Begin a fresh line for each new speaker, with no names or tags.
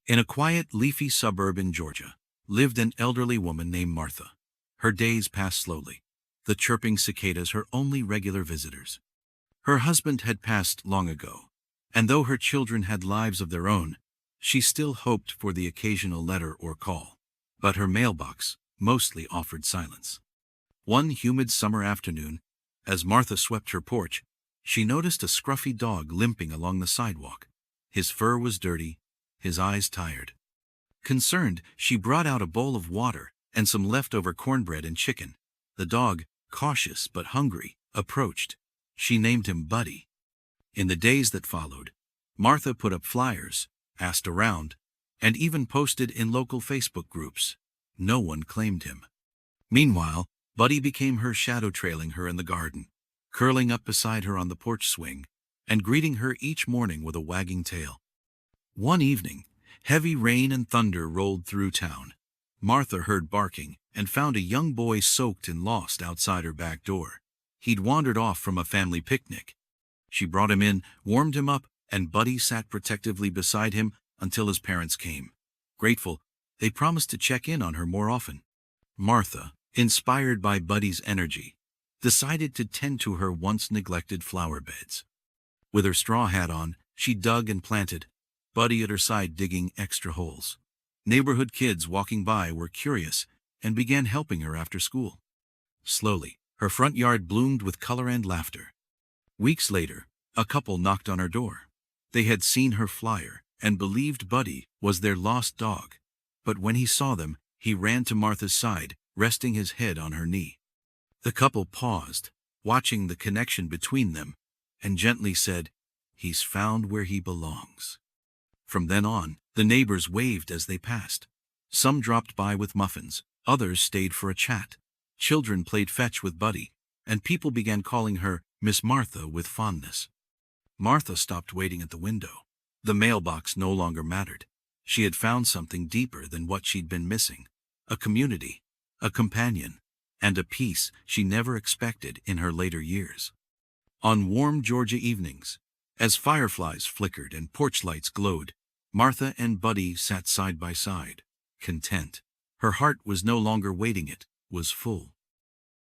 In a quiet, leafy suburb in Georgia, lived an elderly woman named Martha. Her days passed slowly, the chirping cicadas her only regular visitors. Her husband had passed long ago, and though her children had lives of their own, she still hoped for the occasional letter or call. But her mailbox mostly offered silence. One humid summer afternoon, as Martha swept her porch, she noticed a scruffy dog limping along the sidewalk. His fur was dirty, his eyes tired. Concerned, she brought out a bowl of water and some leftover cornbread and chicken. The dog, cautious but hungry, approached. She named him Buddy. In the days that followed, Martha put up flyers, asked around, and even posted in local Facebook groups. No one claimed him. Meanwhile, Buddy became her shadow, trailing her in the garden, curling up beside her on the porch swing, and greeting her each morning with a wagging tail. One evening, heavy rain and thunder rolled through town. Martha heard barking and found a young boy soaked and lost outside her back door. He'd wandered off from a family picnic. She brought him in, warmed him up, and Buddy sat protectively beside him until his parents came. Grateful, they promised to check in on her more often. Martha, inspired by Buddy's energy, decided to tend to her once neglected flower beds. With her straw hat on, she dug and planted, Buddy at her side digging extra holes. Neighborhood kids walking by were curious and began helping her after school. Slowly, her front yard bloomed with color and laughter. Weeks later, a couple knocked on her door. They had seen her flyer and believed Buddy was their lost dog. But when he saw them, he ran to Martha's side, resting his head on her knee. The couple paused, watching the connection between them, and gently said, "He's found where he belongs." From then on, the neighbors waved as they passed. Some dropped by with muffins, others stayed for a chat. Children played fetch with Buddy, and people began calling her Miss Martha with fondness. Martha stopped waiting at the window. The mailbox no longer mattered. She had found something deeper than what she'd been missing: a community, a companion, and a peace she never expected in her later years. On warm Georgia evenings, as fireflies flickered and porch lights glowed, Martha and Buddy sat side by side, content. Her heart was no longer waiting, it was full.